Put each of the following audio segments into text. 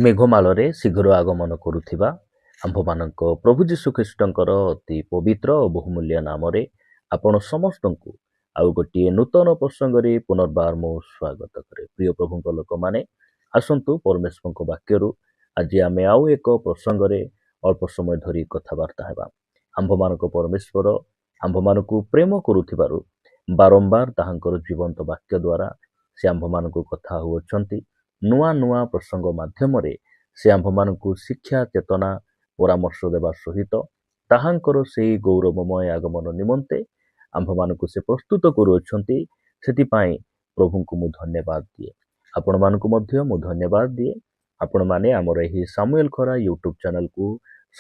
ମେଘମାଳରେ ଶୀଘ୍ର ଆଗମନ କରୁଥିବା ଆମ୍ଭମାନଙ୍କ ପ୍ରଭୁ ଯୀଶୁଖ୍ରୀଷ୍ଟଙ୍କର ଅତି ପବିତ୍ର ଓ ବହୁମୂଲ୍ୟ ନାମରେ ଆପଣ ସମସ୍ତଙ୍କୁ ଆଉ ଗୋଟିଏ ନୂତନ ପ୍ରସଙ୍ଗରେ ପୁନର୍ବାର ମୁଁ ସ୍ୱାଗତ କରେ। ପ୍ରିୟ ପ୍ରଭୁଙ୍କ ଲୋକମାନେ, ଆସନ୍ତୁ ପରମେଶ୍ୱରଙ୍କ ବାକ୍ୟରୁ ଆଜି ଆମେ ଆଉ ଏକ ପ୍ରସଙ୍ଗରେ ଅଳ୍ପ ସମୟ ଧରି କଥାବାର୍ତ୍ତା ହେବା। ଆମ୍ଭମାନଙ୍କ ପରମେଶ୍ୱର ଆମ୍ଭମାନଙ୍କୁ ପ୍ରେମ କରୁଥିବାରୁ ବାରମ୍ବାର ତାହାଙ୍କର ଜୀବନ୍ତ ବାକ୍ୟ ଦ୍ୱାରା ସେ ଆମ୍ଭମାନଙ୍କୁ କଥା ହେଉଅଛନ୍ତି। ନୂଆ ନୂଆ ପ୍ରସଙ୍ଗ ମାଧ୍ୟମରେ ସେ ଆମ୍ଭମାନଙ୍କୁ ଶିକ୍ଷା, ଚେତନା, ପରାମର୍ଶ ଦେବା ସହିତ ତାହାଙ୍କର ସେହି ଗୌରବମୟ ଆଗମନ ନିମନ୍ତେ ଆମ୍ଭମାନଙ୍କୁ ସେ ପ୍ରସ୍ତୁତ କରୁଅଛନ୍ତି। ସେଥିପାଇଁ ପ୍ରଭୁଙ୍କୁ ମୁଁ ଧନ୍ୟବାଦ ଦିଏ। ଆପଣମାନଙ୍କୁ ମଧ୍ୟ ମୁଁ ଧନ୍ୟବାଦ ଦିଏ। ଆପଣମାନେ ଆମର ଏହି ସାମୁଏଲ ଖରା ୟୁଟ୍ୟୁବ ଚ୍ୟାନେଲକୁ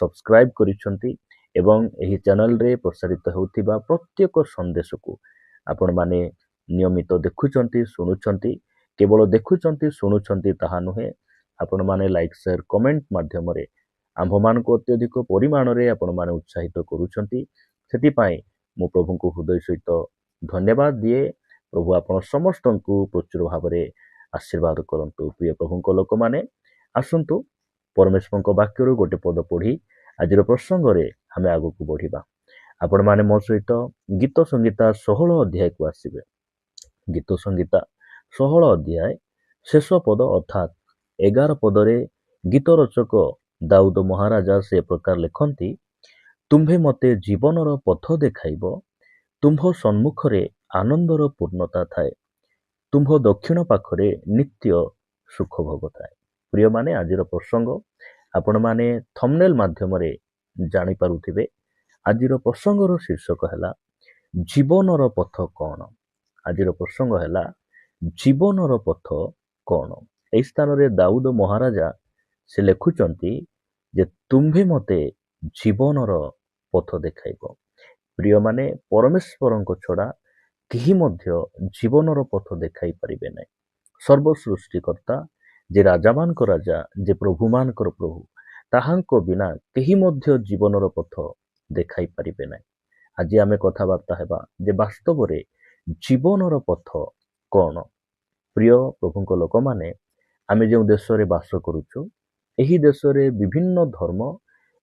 ସବସ୍କ୍ରାଇବ୍ କରିଛନ୍ତି ଏବଂ ଏହି ଚ୍ୟାନେଲରେ ପ୍ରସାରିତ ହେଉଥିବା ପ୍ରତ୍ୟେକ ସନ୍ଦେଶକୁ ଆପଣମାନେ ନିୟମିତ ଦେଖୁଛନ୍ତି, ଶୁଣୁଛନ୍ତି। କେବଳ ଦେଖୁଛନ୍ତି, ଶୁଣୁଛନ୍ତି ତାହା ନୁହେଁ, ଆପଣମାନେ ଲାଇକ୍, ସେୟାର, କମେଣ୍ଟ ମାଧ୍ୟମରେ ଆମ୍ଭମାନଙ୍କୁ ଅତ୍ୟଧିକ ପରିମାଣରେ ଆପଣମାନେ ଉତ୍ସାହିତ କରୁଛନ୍ତି। ସେଥିପାଇଁ ମୁଁ ପ୍ରଭୁଙ୍କୁ ହୃଦୟ ସହିତ ଧନ୍ୟବାଦ ଦିଏ। ପ୍ରଭୁ ଆପଣ ସମସ୍ତଙ୍କୁ ପ୍ରଚୁର ଭାବରେ ଆଶୀର୍ବାଦ କରନ୍ତୁ। ପ୍ରିୟ ପ୍ରଭୁଙ୍କ ଲୋକମାନେ, ଆସନ୍ତୁ ପରମେଶ୍ୱରଙ୍କ ବାକ୍ୟରୁ ଗୋଟେ ପଦ ପଢ଼ି ଆଜିର ପ୍ରସଙ୍ଗରେ ଆମେ ଆଗକୁ ବଢ଼ିବା। ଆପଣମାନେ ମୋ ସହିତ ଗୀତ ସଂହିତା 16 ଅଧ୍ୟାୟକୁ ଆସିବେ। ଗୀତ ସଂହିତା 16 ଅଧ୍ୟାୟ ଶେଷ ପଦ ଅର୍ଥାତ୍ 11 ପଦରେ ଗୀତ ରଚକ ଦାଉଦ ମହାରାଜା ସେ ପ୍ରକାର ଲେଖନ୍ତି, ତୁମ୍ଭେ ମୋତେ ଜୀବନର ପଥ ଦେଖାଇବ, ତୁମ୍ଭ ସମ୍ମୁଖରେ ଆନନ୍ଦର ପୂର୍ଣ୍ଣତା ଥାଏ, ତୁମ୍ଭ ଦକ୍ଷିଣ ପାଖରେ ନିତ୍ୟ ସୁଖ ଭୋଗ ଥାଏ। ପ୍ରିୟମାନେ, ଆଜିର ପ୍ରସଙ୍ଗ ଆପଣମାନେ ଥମ୍ବନେଲ୍ ମାଧ୍ୟମରେ ଜାଣିପାରୁଥିବେ। ଆଜିର ପ୍ରସଙ୍ଗର ଶୀର୍ଷକ ହେଲା ଜୀବନର ପଥ କ'ଣ? ଆଜିର ପ୍ରସଙ୍ଗ ହେଲା ଜୀବନର ପଥ କ'ଣ? ଏହି ସ୍ଥାନରେ ଦାଉଦ ମହାରାଜା ସେ ଲେଖୁଛନ୍ତି ଯେ ତୁମ୍ଭେ ମୋତେ ଜୀବନର ପଥ ଦେଖାଇବ। ପ୍ରିୟମାନେ, ପରମେଶ୍ୱରଙ୍କ ଛଡ଼ା କେହି ମଧ୍ୟ ଜୀବନର ପଥ ଦେଖାଇ ପାରିବେ ନାହିଁ। ସର୍ବସୃଷ୍ଟିକର୍ତ୍ତା, ଯେ ରାଜାମାନଙ୍କ ରାଜା, ଯେ ପ୍ରଭୁମାନଙ୍କର ପ୍ରଭୁ, ତାହାଙ୍କ ବିନା କେହି ମଧ୍ୟ ଜୀବନର ପଥ ଦେଖାଇ ପାରିବେ ନାହିଁ। ଆଜି ଆମେ କଥାବାର୍ତ୍ତା ହେବା ଯେ ବାସ୍ତବରେ ଜୀବନର ପଥ କ'ଣ? ପ୍ରିୟ ପ୍ରଭୁଙ୍କ ଲୋକମାନେ, ଆମେ ଯେଉଁ ଦେଶରେ ବାସ କରୁଛୁ, ଏହି ଦେଶରେ ବିଭିନ୍ନ ଧର୍ମ,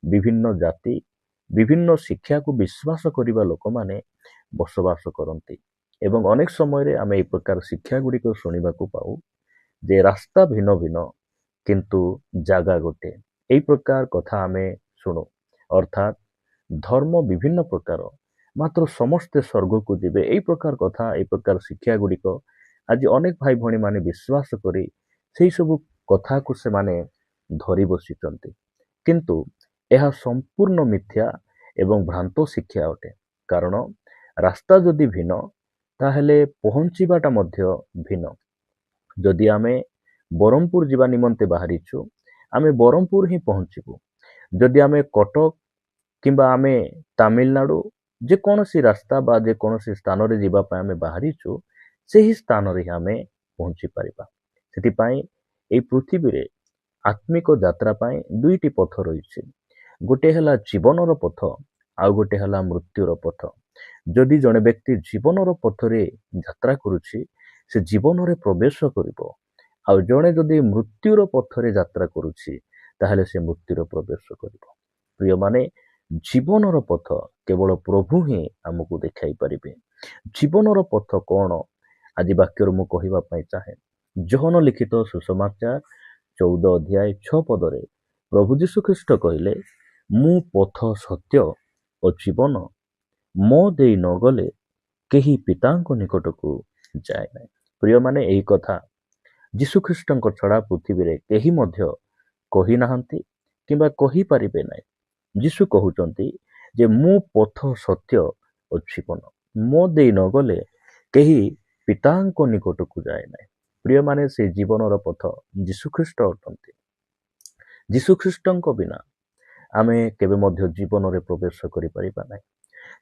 ବିଭିନ୍ନ ଜାତି, ବିଭିନ୍ନ ଶିକ୍ଷାକୁ ବିଶ୍ୱାସ କରିବା ଲୋକମାନେ ବସବାସ କରନ୍ତି ଏବଂ ଅନେକ ସମୟରେ ଆମେ ଏହି ପ୍ରକାର ଶିକ୍ଷା ଗୁଡ଼ିକ ଶୁଣିବାକୁ ପାଉ ଯେ ରାସ୍ତା ଭିନ୍ନ ଭିନ୍ନ କିନ୍ତୁ ଜାଗା ଗୋଟେ। ଏହି ପ୍ରକାର କଥା ଆମେ ଶୁଣୁ, ଅର୍ଥାତ୍ ଧର୍ମ ବିଭିନ୍ନ ପ୍ରକାର ମାତ୍ର ସମସ୍ତେ ସ୍ୱର୍ଗକୁ ଯିବେ। ଏହି ପ୍ରକାର କଥା, ଏହି ପ୍ରକାର ଶିକ୍ଷା ଗୁଡ଼ିକ ଆଜି ଅନେକ ଭାଇ ଭଉଣୀମାନେ ବିଶ୍ୱାସ କରି ସେହି ସବୁ କଥାକୁ ସେମାନେ ଧରି ବସିଛନ୍ତି, କିନ୍ତୁ ଏହା ସମ୍ପୂର୍ଣ୍ଣ ମିଥ୍ୟା ଏବଂ ଭ୍ରାନ୍ତ ଶିକ୍ଷା ଅଟେ। କାରଣ ରାସ୍ତା ଯଦି ଭିନ୍ନ, ତାହେଲେ ପହଞ୍ଚିବାଟା ମଧ୍ୟ ଭିନ୍ନ। ଯଦି ଆମେ ବ୍ରହ୍ମପୁର ଯିବା ନିମନ୍ତେ ବାହାରିଛୁ, ଆମେ ବ୍ରହ୍ମପୁର ହିଁ ପହଞ୍ଚିବୁ। ଯଦି ଆମେ କଟକ କିମ୍ବା ଆମେ ତାମିଲନାଡୁ ଯେକୌଣସି ରାସ୍ତା ବା ଯେକୌଣସି ସ୍ଥାନରେ ଯିବା ପାଇଁ ଆମେ ବାହାରିଛୁ, ସେହି ସ୍ଥାନରେ ହିଁ ଆମେ ପହଞ୍ଚି ପାରିବା। ସେଥିପାଇଁ ଏହି ପୃଥିବୀରେ ଆତ୍ମିକ ଯାତ୍ରା ପାଇଁ ଦୁଇଟି ପଥ ରହିଛି। ଗୋଟିଏ ହେଲା ଜୀବନର ପଥ, ଆଉ ଗୋଟିଏ ହେଲା ମୃତ୍ୟୁର ପଥ। ଯଦି ଜଣେ ବ୍ୟକ୍ତି ଜୀବନର ପଥରେ ଯାତ୍ରା କରୁଛି, ସେ ଜୀବନରେ ପ୍ରବେଶ କରିବ। ଆଉ ଜଣେ ଯଦି ମୃତ୍ୟୁର ପଥରେ ଯାତ୍ରା କରୁଛି, ତାହେଲେ ସେ ମୃତ୍ୟୁର ପ୍ରବେଶ କରିବ। ପ୍ରିୟମାନେ, ଜୀବନର ପଥ କେବଳ ପ୍ରଭୁ ହିଁ ଆମକୁ ଦେଖାଇ ପାରିବେ। ଜୀବନର ପଥ କ'ଣ? ଆଜି ବାକ୍ୟରୁ ମୁଁ କହିବା ପାଇଁ ଚାହେଁ। ଯୋହନ ଲିଖିତ ସୁସମାଚାର 14 ଅଧ୍ୟାୟ 6 ପଦରେ ପ୍ରଭୁ ଯୀଶୁଖ୍ରୀଷ୍ଟ କହିଲେ, ମୁଁ ପଥ, ସତ୍ୟ ଓ ଜୀବନ, ମୋ ଦେଇ ନ ଗଲେ କେହି ପିତାଙ୍କ ନିକଟକୁ ଯାଏ ନାହିଁ। ପ୍ରିୟମାନେ, ଏହି କଥା ଯୀଶୁଖ୍ରୀଷ୍ଟଙ୍କ ଛଡ଼ା ପୃଥିବୀରେ କେହି ମଧ୍ୟ କହିନାହାନ୍ତି କିମ୍ବା କହିପାରିବେ ନାହିଁ। ଯୀଶୁ କହୁଛନ୍ତି ଯେ ମୁଁ ପଥ, ସତ୍ୟ ଓ ଜୀବନ, ମୋ ଦେଇ ନ ଗଲେ କେହି ପିତାଙ୍କ ନିକଟକୁ ଯାଏ ନାହିଁ। ପ୍ରିୟମାନେ, ସେ ଜୀବନର ପଥ ଯୀଶୁଖ୍ରୀଷ୍ଟ ଅଟନ୍ତି। ଯୀଶୁଖ୍ରୀଷ୍ଟଙ୍କ ବିନା ଆମେ କେବେ ମଧ୍ୟ ଜୀବନରେ ପ୍ରବେଶ କରିପାରିବା ନାହିଁ।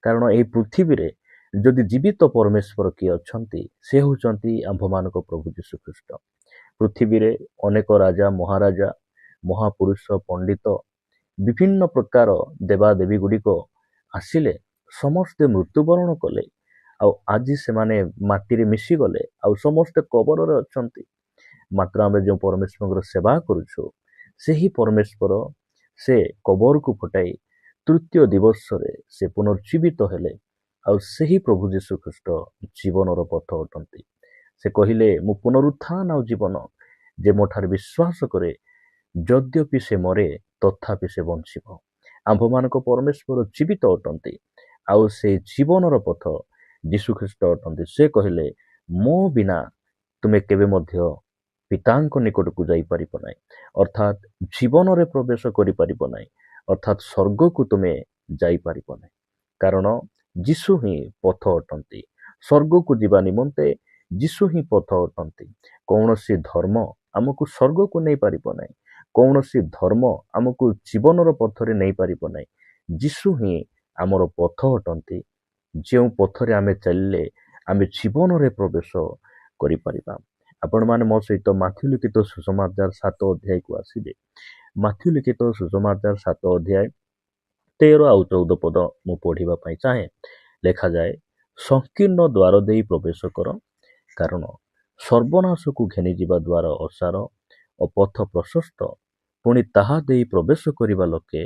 କାରଣ ଏହି ପୃଥିବୀରେ ଯଦି ଜୀବିତ ପରମେଶ୍ୱର କିଏ ଅଛନ୍ତି, ସେ ହେଉଛନ୍ତି ଆମ୍ଭମାନଙ୍କ ପ୍ରଭୁ ଯୀଶୁଖ୍ରୀଷ୍ଟ। ପୃଥିବୀରେ ଅନେକ ରାଜା, ମହାରାଜା, ମହାପୁରୁଷ, ପଣ୍ଡିତ, ବିଭିନ୍ନ ପ୍ରକାର ଦେବାଦେବୀ ଗୁଡ଼ିକ ଆସିଲେ, ସମସ୍ତେ ମୃତ୍ୟୁବରଣ କଲେ, ଆଉ ଆଜି ସେମାନେ ମାଟିରେ ମିଶିଗଲେ, ଆଉ ସମସ୍ତେ କବରରେ ଅଛନ୍ତି। ମାତ୍ର ଆମେ ଯେଉଁ ପରମେଶ୍ୱରଙ୍କର ସେବା କରୁଛୁ, ସେହି ପରମେଶ୍ୱର ସେ କବରକୁ ଫଟାଇ ତୃତୀୟ ଦିବସରେ ସେ ପୁନର୍ଜୀବିତ ହେଲେ। ଆଉ ସେହି ପ୍ରଭୁ ଯୀଶୁ ଖ୍ରୀଷ୍ଟ ଜୀବନର ପଥ ଅଟନ୍ତି। ସେ କହିଲେ, ମୁଁ ପୁନରୁତ୍ଥାନ ଆଉ ଜୀବନ, ଯେ ମୋ ଠାରେ ବିଶ୍ୱାସ କରେ ଯଦ୍ୟପି ସେ ମରେ ତଥାପି ସେ ବଞ୍ଚିବ। ଆମ୍ଭମାନଙ୍କ ପରମେଶ୍ୱର ଜୀବିତ ଅଟନ୍ତି, ଆଉ ସେଇ ଜୀବନର ପଥ ଯୀଶୁଖ୍ରୀଷ୍ଟ ଅଟନ୍ତି। ସେ କହିଲେ, ମୋ ବିନା ତୁମେ କେବେ ମଧ୍ୟ ପିତାଙ୍କ ନିକଟକୁ ଯାଇପାରିବ ନାହିଁ, ଅର୍ଥାତ୍ ଜୀବନରେ ପ୍ରବେଶ କରିପାରିବ ନାହିଁ, ଅର୍ଥାତ୍ ସ୍ୱର୍ଗକୁ ତୁମେ ଯାଇପାରିବ ନାହିଁ। କାରଣ ଯୀଶୁ ହିଁ ପଥ ଅଟନ୍ତି। ସ୍ୱର୍ଗକୁ ଯିବା ନିମନ୍ତେ ଯୀଶୁ ହିଁ ପଥ ଅଟନ୍ତି। କୌଣସି ଧର୍ମ ଆମକୁ ସ୍ୱର୍ଗକୁ ନେଇପାରିବ ନାହିଁ, କୌଣସି ଧର୍ମ ଆମକୁ ଜୀବନର ପଥରେ ନେଇପାରିବ ନାହିଁ। ଯୀଶୁ ହିଁ ଆମର ପଥ ଅଟନ୍ତି, ଯେଉଁ ପଥରେ ଆମେ ଚାଲିଲେ ଆମେ ଜୀବନରେ ପ୍ରବେଶ କରିପାରିବା। ଆପଣମାନେ ମୋ ସହିତ ମାଥ୍ୟୁ ଲିଖିତ ସୁସମାଚାର 7 ଅଧ୍ୟାୟକୁ ଆସିବେ। ମାଥ୍ୟୁ ଲିଖିତ ସୁସମାଚାର 7 ଅଧ୍ୟାୟ 13 ଆଉ 14 ପଦ ମୁଁ ପଢ଼ିବା ପାଇଁ ଚାହେଁ। ଲେଖାଯାଏ, ସଂକୀର୍ଣ୍ଣ ଦ୍ୱାର ଦେଇ ପ୍ରବେଶ କର, କାରଣ ସର୍ବନାଶକୁ ଘେନିଯିବା ଦ୍ୱାର ଅସାର ଓ ପଥ ପ୍ରଶସ୍ତ, ପୁଣି ତାହା ଦେଇ ପ୍ରବେଶ କରିବା ଲୋକେ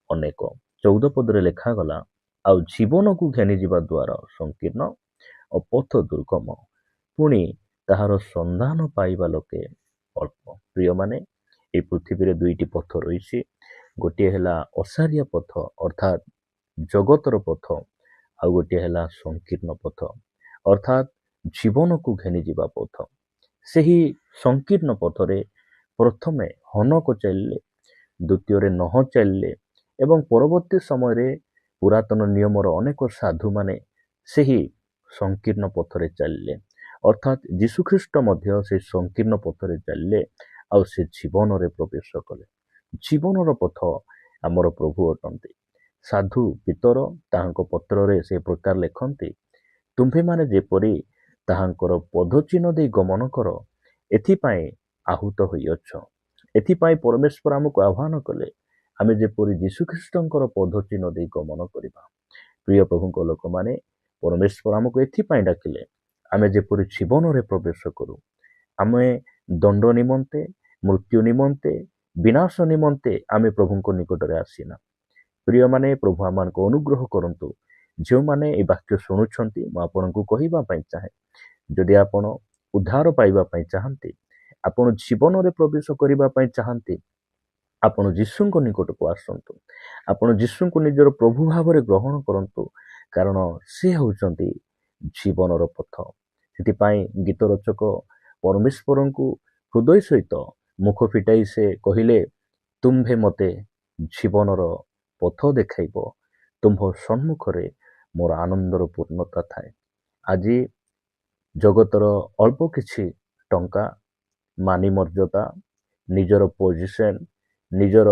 ଅନେକ। 14 ପଦରେ ଲେଖାଗଲା, ଆଉ ଜୀବନକୁ ଘେନିଯିବା ଦ୍ୱାର ସଂକୀର୍ଣ୍ଣ ଓ ପଥ ଦୁର୍ଗମ, ପୁଣି ତାହାର ସନ୍ଧାନ ପାଇବା ଲୋକେ ଅଳ୍ପ। ପ୍ରିୟମାନେ, ଏହି ପୃଥିବୀରେ ଦୁଇଟି ପଥ ରହିଛି। ଗୋଟିଏ ହେଲା ଅସାରିଆ ପଥ, ଅର୍ଥାତ୍ ଜଗତର ପଥ, ଆଉ ଗୋଟିଏ ହେଲା ସଂକୀର୍ଣ୍ଣ ପଥ, ଅର୍ଥାତ୍ ଜୀବନକୁ ଘେନିଯିବା ପଥ। ସେହି ସଂକୀର୍ଣ୍ଣ ପଥରେ ପ୍ରଥମେ ହନକ ଚାଲିଲେ, ଦ୍ୱିତୀୟରେ ନହ ଚାଲିଲେ, ଏବଂ ପରବର୍ତ୍ତୀ ସମୟରେ ପୁରାତନ ନିୟମର ଅନେକ ସାଧୁମାନେ ସେହି ସଂକୀର୍ଣ୍ଣ ପଥରେ ଚାଲିଲେ। ଅର୍ଥାତ୍ ଯୀଶୁଖ୍ରୀଷ୍ଟ ମଧ୍ୟ ସେହି ସଂକୀର୍ଣ୍ଣ ପଥରେ ଚାଲିଲେ, ଆଉ ସେ ଜୀବନରେ ପ୍ରବେଶ କଲେ। ଜୀବନର ପଥ ଆମର ପ୍ରଭୁ ଅଟନ୍ତି। ସାଧୁ ପିତର ତାହାଙ୍କ ପତ୍ରରେ ସେ ପ୍ରକାର ଲେଖନ୍ତି, ତୁମ୍ଭେମାନେ ଯେପରି ତାହାଙ୍କର ପଦଚିହ୍ନ ଦେଇ ଗମନ କର, ଏଥିପାଇଁ ଆହୁତ ହୋଇଅଛ। ଏଥିପାଇଁ ପରମେଶ୍ୱର ଆମକୁ ଆହ୍ୱାନ କଲେ, ଆମେ ଯେପରି ଯୀଶୁଖ୍ରୀଷ୍ଟଙ୍କର ପଦଚିହ୍ନ ଦେଇ ଗମନ କରିବା। ପ୍ରିୟ ପ୍ରଭୁଙ୍କ ଲୋକମାନେ, ପରମେଶ୍ୱର ଆମକୁ ଏଥିପାଇଁ ଡାକିଲେ, ଆମେ ଯେପରି ଜୀବନରେ ପ୍ରବେଶ କରୁ। ଆମେ ଦଣ୍ଡ ନିମନ୍ତେ, ମୃତ୍ୟୁ ନିମନ୍ତେ, ବିନାଶ ନିମନ୍ତେ ଆମେ ପ୍ରଭୁଙ୍କ ନିକଟରେ ଆସିନା। ପ୍ରିୟମାନେ, ପ୍ରଭୁ ଆମମାନଙ୍କୁ ଅନୁଗ୍ରହ କରନ୍ତୁ। ଯେଉଁମାନେ ଏହି ବାକ୍ୟ ଶୁଣୁଛନ୍ତି, ମୁଁ ଆପଣଙ୍କୁ କହିବା ପାଇଁ ଚାହେଁ, ଯଦି ଆପଣ ଉଦ୍ଧାର ପାଇବା ପାଇଁ ଚାହାନ୍ତି, ଆପଣ ଜୀବନରେ ପ୍ରବେଶ କରିବା ପାଇଁ ଚାହାନ୍ତି, ଆପଣ ଯୀଶୁଙ୍କ ନିକଟକୁ ଆସନ୍ତୁ। ଆପଣ ଯୀଶୁଙ୍କୁ ନିଜର ପ୍ରଭୁ ଭାବରେ ଗ୍ରହଣ କରନ୍ତୁ, କାରଣ ସେ ହେଉଛନ୍ତି ଜୀବନର ପଥ। ସେଥିପାଇଁ ଗୀତ ରଚକ ପରମେଶ୍ୱରଙ୍କୁ ହୃଦୟ ସହିତ ମୁଖ ଫିଟାଇ ସେ କହିଲେ, ତୁମ୍ଭେ ମୋତେ ଜୀବନର ପଥ ଦେଖାଇବ, ତୁମ୍ଭ ସମ୍ମୁଖରେ ମୋର ଆନନ୍ଦର ପୂର୍ଣ୍ଣତା ଥାଏ। ଆଜି ଜଗତର ଅଳ୍ପ କିଛି ଟଙ୍କା, ମାନୀ ମର୍ଯ୍ୟାଦା, ନିଜର ପୋଜିସନ୍, ନିଜର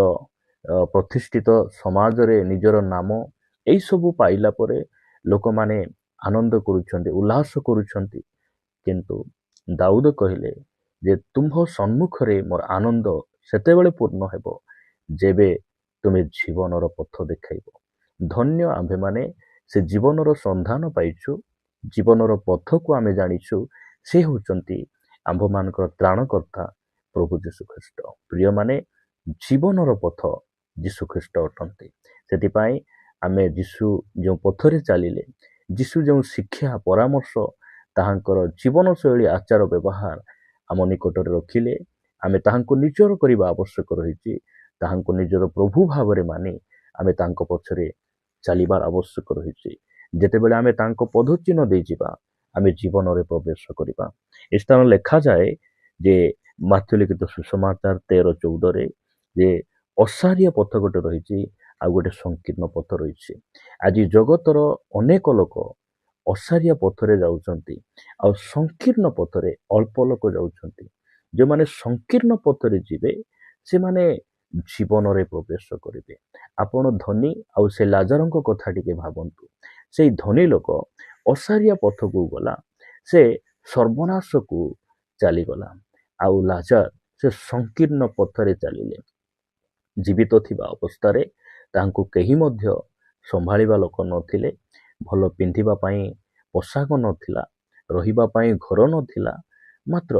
ପ୍ରତିଷ୍ଠିତ ସମାଜରେ ନିଜର ନାମ, ଏହିସବୁ ପାଇଲା ପରେ ଲୋକମାନେ ଆନନ୍ଦ କରୁଛନ୍ତି, ଉଲ୍ଲାସ କରୁଛନ୍ତି। କିନ୍ତୁ ଦାଉଦ କହିଲେ ଯେ ତୁମ୍ଭ ସମ୍ମୁଖରେ ମୋର ଆନନ୍ଦ ସେତେବେଳେ ପୂର୍ଣ୍ଣ ହେବ ଯେବେ ତୁମେ ଜୀବନର ପଥ ଦେଖାଇବ। ଧନ୍ୟ ଆମ୍ଭେମାନେ ସେ ଜୀବନର ସନ୍ଧାନ ପାଇଛୁ, ଜୀବନର ପଥକୁ ଆମେ ଜାଣିଛୁ। ସେ ହେଉଛନ୍ତି ଆମ୍ଭମାନଙ୍କର ତ୍ରାଣକର୍ତ୍ତା ପ୍ରଭୁ ଯୀଶୁଖ୍ରୀଷ୍ଟ। ପ୍ରିୟମାନେ, ଜୀବନର ପଥ ଯୀଶୁଖ୍ରୀଷ୍ଟ ଅଟନ୍ତି। ସେଥିପାଇଁ ଆମେ ଯୀଶୁ ଯେଉଁ ପଥରେ ଚାଲିଲେ, ଯୀଶୁ ଯେଉଁ ଶିକ୍ଷା ପରାମର୍ଶ, ତାହାଙ୍କର ଜୀବନଶୈଳୀ ଆଚାର ବ୍ୟବହାର ଆମ ନିକଟରେ ରଖିଲେ, ଆମେ ତାହାଙ୍କୁ ନିଜର କରିବା ଆବଶ୍ୟକ ରହିଛି। ତାହାଙ୍କୁ ନିଜର ପ୍ରଭୁ ଭାବରେ ମାନି ଆମେ ତାଙ୍କ ପଛରେ ଚାଲିବାର ଆବଶ୍ୟକ ରହିଛି। ଯେତେବେଳେ ଆମେ ତାଙ୍କ ପଦଚିହ୍ନ ଦେଇଯିବା, ଆମେ ଜୀବନରେ ପ୍ରବେଶ କରିବା। ଏ ସ୍ଥାନ ଲେଖାଯାଏ ଯେ ମାଥ୍ୟୁ ଲିଖିତ ସୁସମାଚାର 13:14 ଯେ ଅସାରିଆ ପଥ ଗୋଟେ ରହିଛି, ଆଉ ଗୋଟେ ସଂକୀର୍ଣ୍ଣ ପଥ ରହିଛି। ଆଜି ଜଗତର ଅନେକ ଲୋକ ଅସାରିଆ ପଥରେ ଯାଉଛନ୍ତି, ଆଉ ସଂକୀର୍ଣ୍ଣ ପଥରେ ଅଳ୍ପ ଲୋକ ଯାଉଛନ୍ତି। ଯେଉଁମାନେ ସଂକୀର୍ଣ୍ଣ ପଥରେ ଯିବେ, ସେମାନେ ଜୀବନରେ ପ୍ରବେଶ କରିବେ। ଆପଣ ଧନୀ ଆଉ ସେ ଲାଜରଙ୍କ କଥା ଟିକେ ଭାବନ୍ତୁ। ସେଇ ଧନୀ ଲୋକ ଅସାରିଆ ପଥକୁ ଗଲା, ସେ ସର୍ବନାଶକୁ ଚାଲିଗଲା, ଆଉ ଲାଜର ସେ ସଂକୀର୍ଣ୍ଣ ପଥରେ ଚାଲିଲେ। ଜୀବିତ ଥିବା ଅବସ୍ଥାରେ ତାଙ୍କୁ କେହି ମଧ୍ୟ ସମ୍ଭାଳିବା ଲୋକ ନଥିଲେ, ଭଲ ପିନ୍ଧିବା ପାଇଁ ପୋଷାକ ନଥିଲା, ରହିବା ପାଇଁ ଘର ନଥିଲା। ମାତ୍ର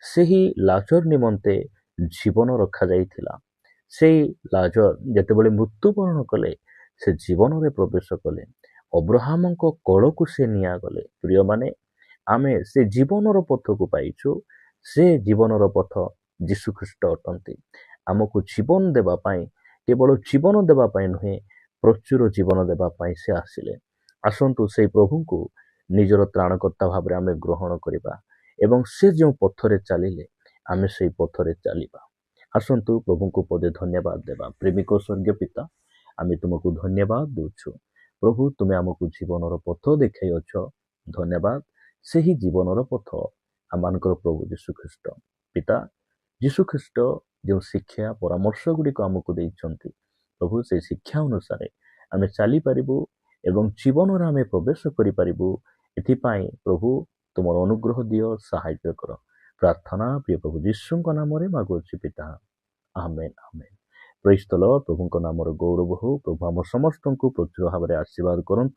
ସେହି ଲାଜର ନିମନ୍ତେ ଜୀବନ ରଖାଯାଇଥିଲା। ସେଇ ଲାଜର ଯେତେବେଳେ ମୃତ୍ୟୁବରଣ କଲେ ସେ ଜୀବନରେ ପ୍ରବେଶ କଲେ। ଅବ୍ରାହମଙ୍କ କୋଳକୁ ସେ ନିଆଗଲେ। ପ୍ରିୟମାନେ, ଆମେ ସେ ଜୀବନର ପଥକୁ ପାଇଛୁ। ସେ ଜୀବନର ପଥ ଯୀଶୁଖ୍ରୀଷ୍ଟ ଅଟନ୍ତି। ଆମକୁ ଜୀବନ ଦେବା ପାଇଁ, କେବଳ ଜୀବନ ଦେବା ପାଇଁ ନୁହେଁ, ପ୍ରଚୁର ଜୀବନ ଦେବା ପାଇଁ ସେ ଆସିଲେ। ଆସନ୍ତୁ ସେଇ ପ୍ରଭୁଙ୍କୁ ନିଜର ତ୍ରାଣକର୍ତ୍ତା ଭାବରେ ଆମେ ଗ୍ରହଣ କରିବା ଏବଂ ସେ ଯେଉଁ ପଥରେ ଚାଲିଲେ ଆମେ ସେଇ ପଥରେ ଚାଲିବା। ଆସନ୍ତୁ ପ୍ରଭୁଙ୍କୁ ପଦେ ଧନ୍ୟବାଦ ଦେବା। ପ୍ରେମିକ ସ୍ୱର୍ଗୀୟ ପିତା, ଆମେ ତୁମକୁ ଧନ୍ୟବାଦ ଦେଉଛୁ। ପ୍ରଭୁ, ତୁମେ ଆମକୁ ଜୀବନର ପଥ ଦେଖାଇଅଛ। ଧନ୍ୟବାଦ। ସେହି ଜୀବନର ପଥ ଆମମାନଙ୍କର ପ୍ରଭୁ ଯୀଶୁଖ୍ରୀଷ୍ଟ। ପିତା, ଯୀଶୁଖ୍ରୀଷ୍ଟ ଯେଉଁ ଶିକ୍ଷା ପରାମର୍ଶ ଗୁଡ଼ିକ ଆମକୁ ଦେଇଛନ୍ତି, ପ୍ରଭୁ ସେହି ଶିକ୍ଷା ଅନୁସାରେ ଆମେ ଚାଲିପାରିବୁ ଏବଂ ଜୀବନରେ ଆମେ ପ୍ରବେଶ କରିପାରିବୁ। ଏଥିପାଇଁ ପ୍ରଭୁ ତୁମର ଅନୁଗ୍ରହ ଦିଅ, ସାହାଯ୍ୟ କର। ପ୍ରାର୍ଥନା ପ୍ରିୟ ପ୍ରଭୁ ଯୀଶୁଙ୍କ ନାମରେ ମାଗୁଅଛି ପିତା, ଆମେନ୍ ଆମେନ୍। ପ୍ରେଜ୍ ଦ ଲର୍ଡ। ପ୍ରଭୁଙ୍କ ନାମର ଗୌରବ ହଉ। ପ୍ରଭୁ ଆମ ସମସ୍ତଙ୍କୁ ପ୍ରଚୁର ଭାବରେ ଆଶୀର୍ବାଦ କରନ୍ତୁ।